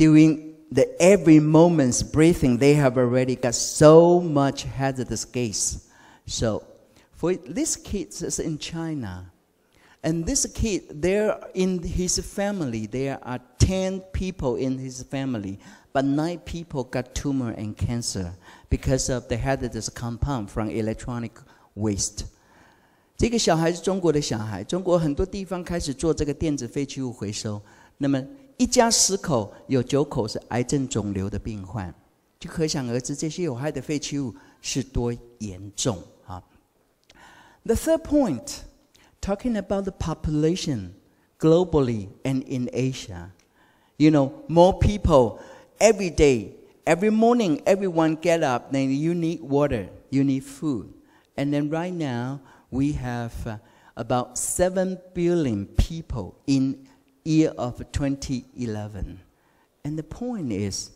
during the every moment's breathing, they have already got so much hazardous gas. So for this kid is in China, and this kid, there in his family, there are 10 people in his family, but 9 people got tumor and cancer because of the hazardous compound from electronic waste. 这个小孩是中国的小孩，中国很多地方开始做这个电子废弃物回收，那么一家10口有9口是癌症肿瘤的病患，就可想而知这些有害的废弃物是多严重啊。The third point, talking about the population globally and in Asia. You know, more people every day, every morning, everyone get up, then you need water, you need food. And then right now, we have about 7 billion people in year of 2011. And the point is,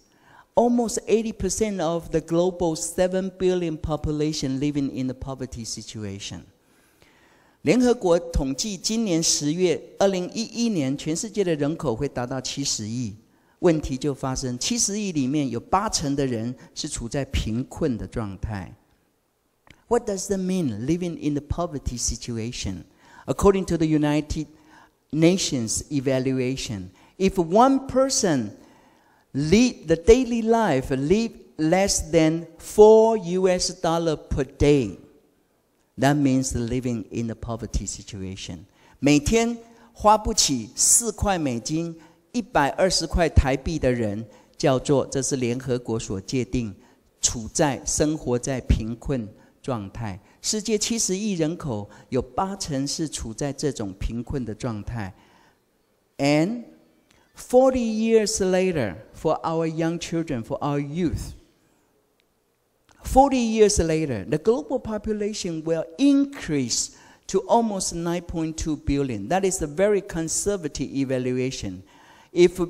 almost 80% of the global 7 billion population living in a poverty situation. 联合国统计，今年10月，2011年，全世界的人口会达到70亿。问题就发生，70亿里面有80%的人是处在贫困的状态。What does that mean, living in the poverty situation? According to the United Nations evaluation, if one person lead the daily life, live less than $4 per day, that means living in a poverty situation. 每天花不起4块美金、120块台币的人，叫做这是联合国所界定，生活在贫困状态。世界70亿人口，有80%是处在这种贫困的状态。And 40 years later, for our young children, for our youth, 40 years later, the global population will increase to almost 9.2 billion. That is a very conservative evaluation. If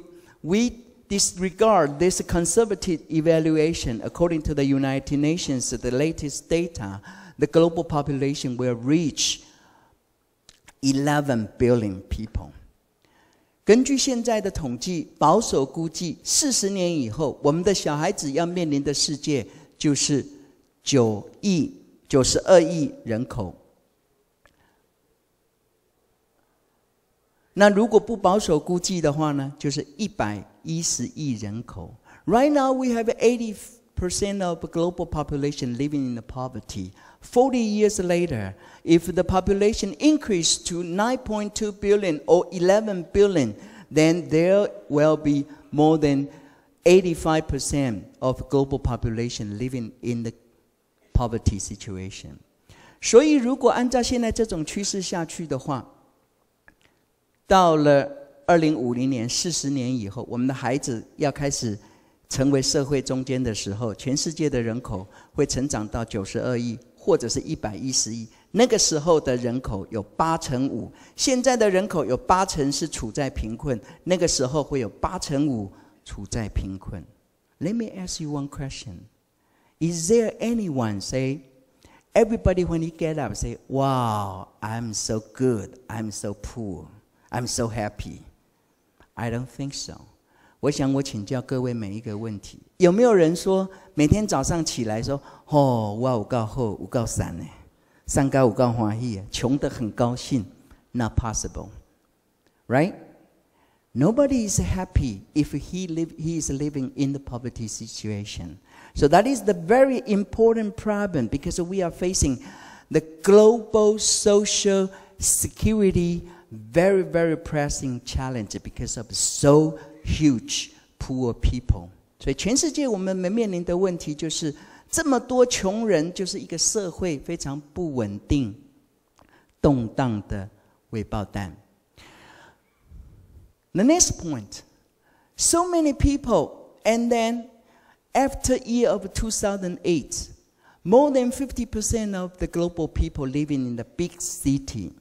we disregard this conservative evaluation, according to the United Nations, the latest data, the global population will reach 11 billion people. 根据现在的统计，保守估计40年以后，我们的小孩子要面临的世界就是92亿人口。那如果不保守估计的话呢，就是110亿人口。Right now we have 80% of the global population living in the poverty. 40 years later, if the population increased to 9.2 billion or 11 billion, then there will be more than 85% of global population living in the poverty situation. 所以如果按照现在这种趋势下去的话，到了2050年，40年以后，我们的孩子要开始成为社会中间的时候，全世界的人口会成长到92亿，或者是110亿。那个时候的人口有85%，现在的人口有80%是处在贫困，那个时候会有85%处在贫困。Let me ask you one question. Is there anyone say, everybody when you get up say, wow, I'm so good, I'm so poor, I'm so happy? I don't think so. 我想我请教各位每一个问题，有没有人说每天早上起来说，哦，我有够好，有够善呢，上高有够欢喜，穷得很高兴 ？Not possible, right? Nobody is happy if he is living in the poverty situation. So that is the very important problem because we are facing the global social security very, very pressing challenge because of so huge poor people. 所以全世界我们面临的问题就是这么多穷人，就是一个社会非常不稳定、动荡的未爆弹。The next point, so many people, and then after year of 2008, more than 50% of the global people living in the big city.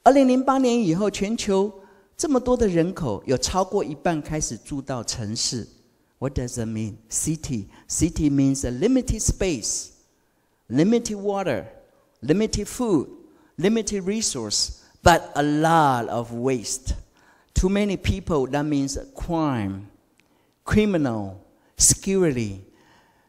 2008年以后，全球这么多的人口，有超过一半开始住到城市。What does that mean? City. City means a limited space, limited water, limited food, limited resource, but a lot of waste. Too many people, that means crime, criminal, security。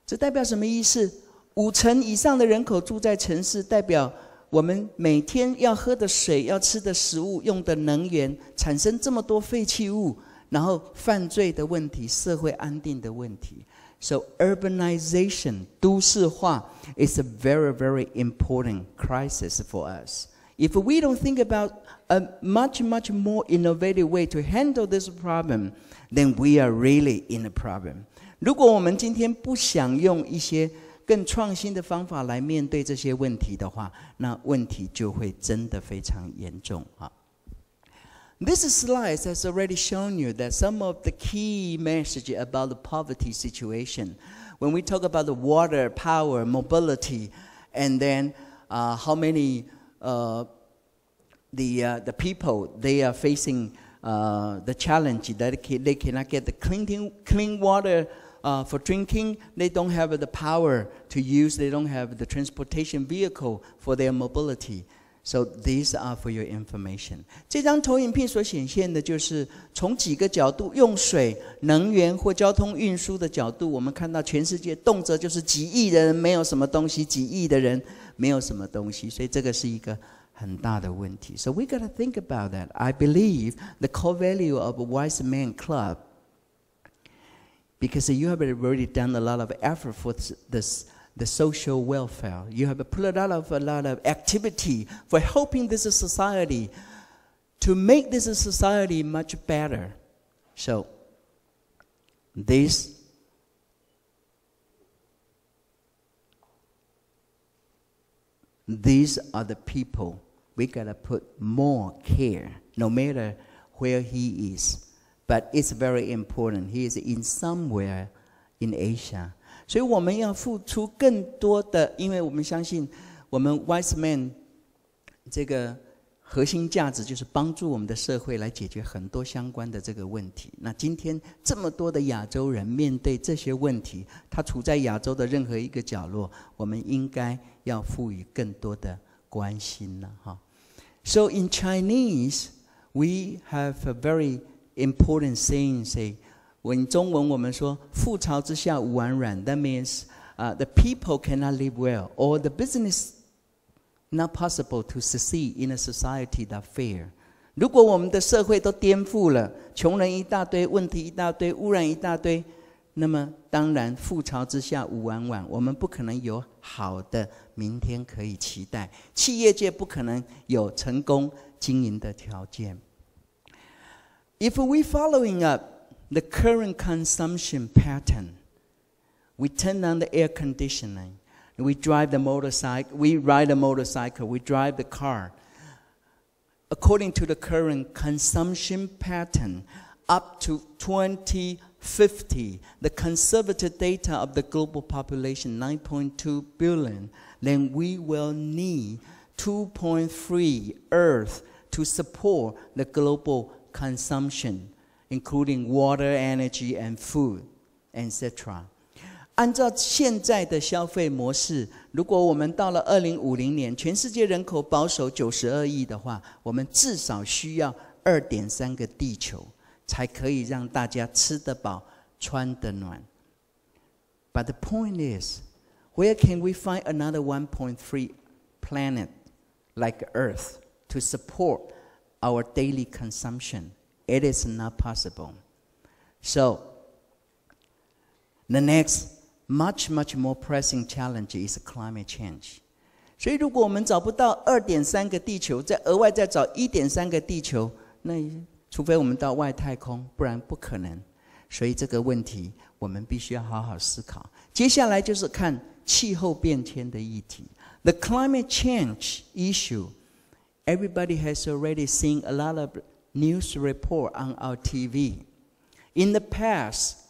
这代表什么意思？50%以上的人口住在城市，代表我们每天要喝的水、要吃的食物、用的能源，产生这么多废弃物，然后犯罪的问题、社会安定的问题。So urbanization, 都市化 is a very, very important crisis for us. If we don't think about a much, much more innovative way to handle this problem, then we are really in a problem. 如果我们今天不想用一些更创新的方法来面对这些问题的话，那问题就会真的非常严重啊。This slide has already shown you that some of the key message about the poverty situation. When we talk about the water, power, mobility, and then how many the people they are facing the challenge that they cannot get the clean water for drinking. They don't have the power to use. They don't have the transportation vehicle for their mobility. So these are for your information. 这张投影片所显现的就是从几个角度，用水、能源或交通运输的角度，我们看到全世界动辄就是几亿的人没有什么东西，几亿的人没有什么东西，所以这个是一个很大的问题。So we got to think about that. I believe the core value of a Wise Man Club, because you have already done a lot of effort for the social welfare. You have put a lot of activity for helping this society to make this society much better. So these are the people we gotta put more care, no matter where he is. But it's very important. He is in somewhere in Asia. 所以我们要付出更多的，因为我们相信我们 Wise Man 这个核心价值就是帮助我们的社会来解决很多相关的这个问题。那今天这么多的亚洲人面对这些问题，他处在亚洲的任何一个角落，我们应该要赋予更多的关心了哈。So in Chinese, we have a very important saying, say, in 中文我们说覆巢之下无完卵 That means the people cannot live well, or the business not possible to succeed in a society that fair. 如果我们的社会都颠覆了，穷人一大堆，问题一大堆，污染一大堆，那么当然覆巢之下无完卵，我们不可能有好的明天可以期待，企业界不可能有成功经营的条件。If we following up the current consumption pattern, we turn on the air conditioning, we drive the motorcycle, we ride a motorcycle, we drive the car. According to the current consumption pattern, up to 2050, the conservative data of the global population, 9.2 billion, then we will need 2.3 Earth to support the global consumption, including water, energy, and food, etc. 按照现在的消费模式，如果我们到了2050年，全世界人口保守92亿的话，我们至少需要2.3个地球，才可以让大家吃得饱、穿得暖。But the point is, where can we find another 1.3 planet like Earth to support our daily consumption? It is not possible. So, the next much more pressing challenge is climate change. 所以如果我们找不到2.3个地球，再额外再找1.3个地球，那除非我们到外太空，不然不可能。所以这个问题我们必须要好好思考。接下来就是看气候变迁的议题。The climate change issue, everybody has already seen a lot of news report on our TV. In the past,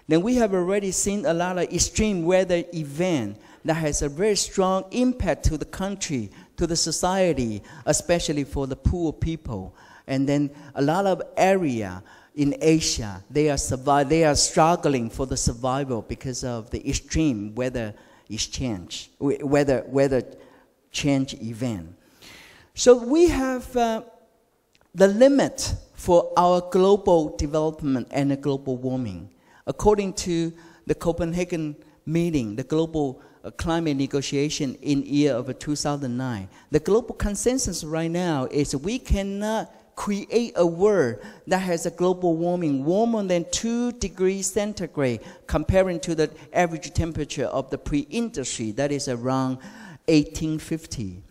then we have already seen a lot of extreme weather event that has a very strong impact to the country, to the society, especially for the poor people. And then a lot of area in Asia, they are struggling for the survival because of the extreme weather change event. So we have the limit for our global development and global warming. According to the Copenhagen meeting, the global climate negotiation in year of 2009, the global consensus right now is we cannot create a world that has a global warming warmer than 2 degrees centigrade comparing to the average temperature of the pre-industry, that is around 1850.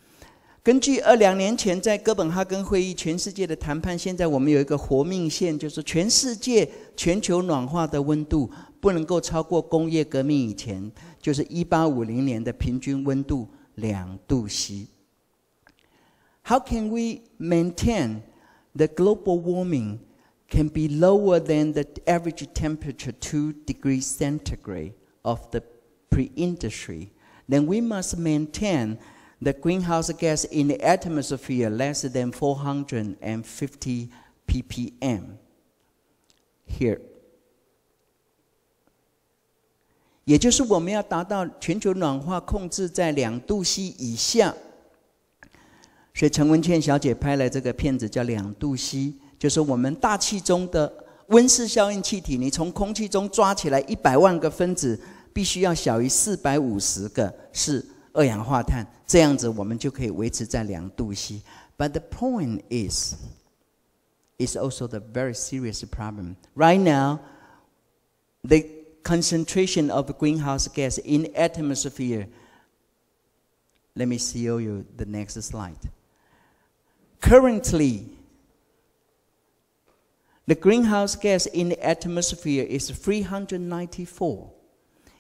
根据2年前在哥本哈根会议全世界的谈判，现在我们有一个活命线，就是全世界全球暖化的温度不能够超过工业革命以前，就是1850年的平均温度2度C。 How can we maintain the global warming can be lower than the average temperature 2 degrees centigrade of the pre-industry? Then we must maintain the greenhouse gas in the atmosphere less than 450 ppm. Here. 也就是我们要达到全球暖化控制在2度C 以下。所以陈文茜小姐拍了这个片子叫2度C， 就是我们大气中的温室效应气体，你从空气中抓起来100万个分子，必须要小于450个是二氧化碳，这样子我们就可以维持在2度C。 But the point is, it's also the very serious problem. Right now, the concentration of greenhouse gas in the atmosphere, let me show you the next slide. Currently, the greenhouse gas in the atmosphere is 394.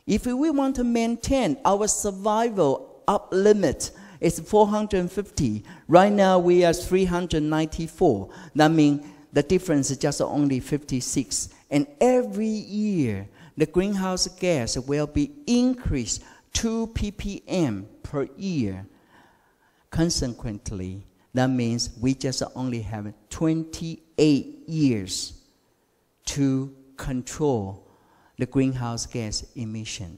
If we want to maintain our survival up limit, it's 450. Right now we are 394. That means the difference is just only 56. And every year, the greenhouse gas will be increased 2 ppm per year. Consequently, that means we just only have 28 years to control the greenhouse gas emission.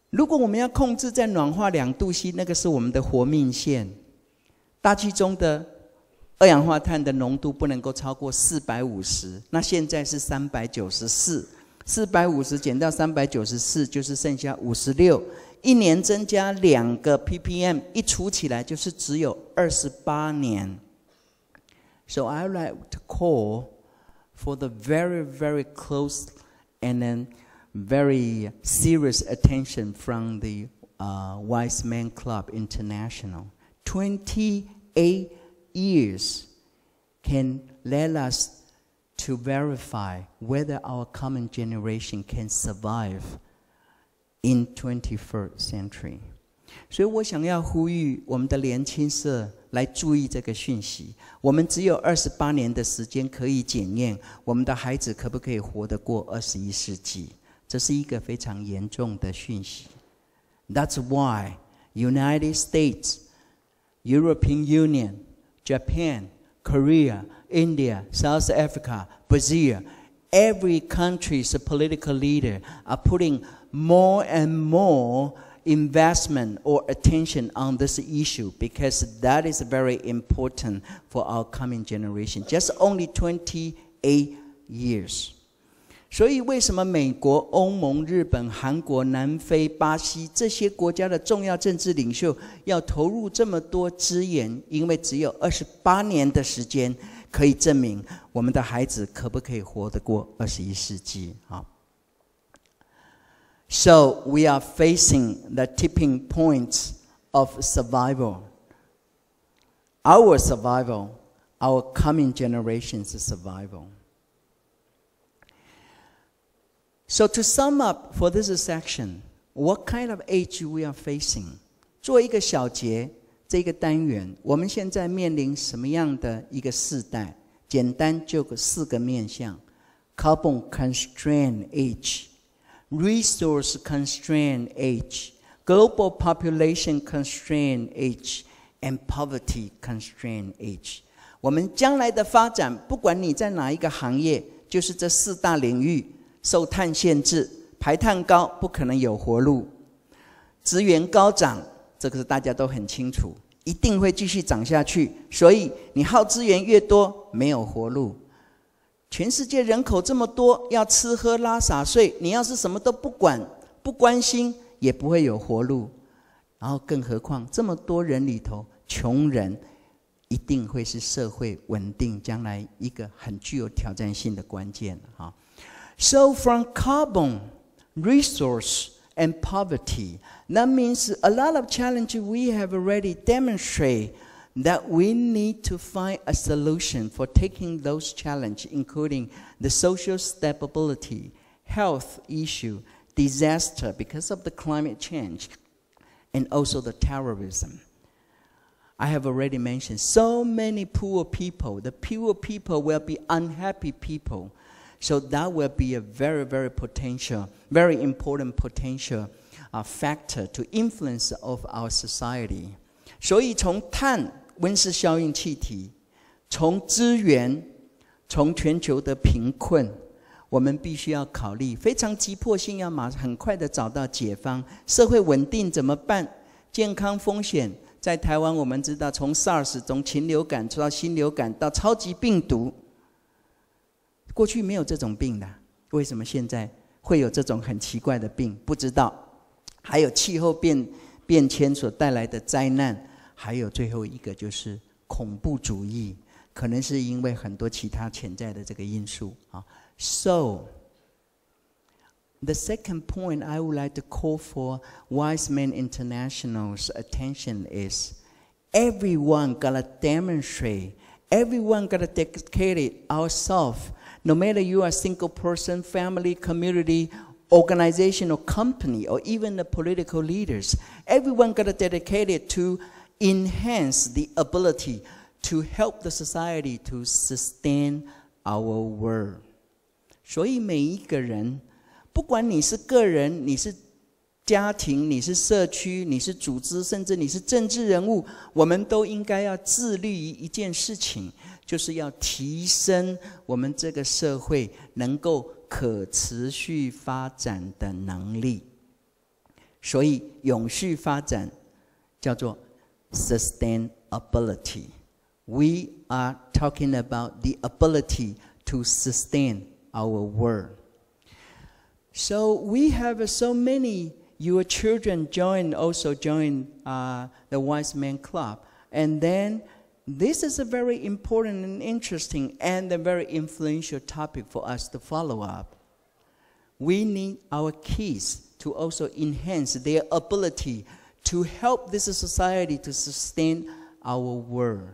如果我们要控制在暖化2度C， 那个是我们的活命线。大气中的二氧化碳的浓度不能够超过450，那现在是394。450减掉394就是剩下56，一年增加2个 ppm， 一除起来就是只有28年。So I would like to call for the very, very close and then very serious attention from the Wise Man Club International. 28 years can let us to verify whether our common generation can survive in 21st century. 所以我想要呼吁我们的年轻社来注意这个讯息。我们只有28年的时间可以检验我们的孩子可不可以活得过21世纪。这是一个非常严重的讯息。That's why United States, European Union, Japan, Korea, India, South Africa, Brazil, every country's political leader are putting more and more investment or attention on this issue because that is very important for our coming generation. Just only 28 years. 所以为什么美国、欧盟、日本、韩国、南非、巴西这些国家的重要政治领袖要投入这么多资源？因为只有28年的时间可以证明我们的孩子可不可以活得过21世纪。So we are facing the tipping points of survival. Our survival, our coming generations' survival. So to sum up for this section, what kind of age we are facing? 做一个小结，这个单元，我们现在面临什么样的一个世代？简单就4个面向 ：carbon constrained age, resource constrained age, global population constrained age, and poverty constrained age. 我们将来的发展，不管你在哪一个行业，就是这4大领域。受碳限制，排碳高，不可能有活路；资源高涨，这个是大家都很清楚，一定会继续涨下去。所以你耗资源越多，没有活路。全世界人口这么多，要吃喝拉撒睡，你要是什么都不管不关心，也不会有活路。然后更何况这么多人里头，穷人一定会是社会稳定将来一个很具有挑战性的关键。So from carbon, resource, and poverty, that means a lot of challenges we have already demonstrated that we need to find a solution for taking those challenges, including the social stability, health issue, disaster because of the climate change, and also the terrorism. I have already mentioned so many poor people. The poor people will be unhappy people. So that will be a very, very potential, very important potential factor to influence of our society. 所以从碳温室效应气体，从资源，从全球的贫困，我们必须要考虑非常急迫性，要很快的找到解方。社会稳定怎么办？健康风险，在台湾我们知道，从 SARS 从禽流感到新流感到超级病毒。过去没有这种病的，为什么现在会有这种很奇怪的病？不知道。还有气候变迁所带来的灾难，还有最后一个就是恐怖主义，可能是因为很多其他潜在的这个因素。So, the second point I would like to call for Wise Men International's attention is everyone gotta demonstrate, everyone gotta dedicate ourselves. No matter you are a single person, family, community, organization, or company, or even the political leaders, everyone got to dedicate it to enhance the ability to help the society to sustain our world. 所以每一个人，不管你是个人，你是家庭，你是社区，你是组织，甚至你是政治人物，我们都应该要致力于一件事情，就是要提升我们这个社会能够可持续发展的能力。所以永续发展叫做 sustainability. We are talking about the ability to sustain our world. So we have so many your children also join the Wise Men Club. And then this is a very important and interesting and a very influential topic for us to follow up. We need our kids to also enhance their ability to help this society to sustain our world.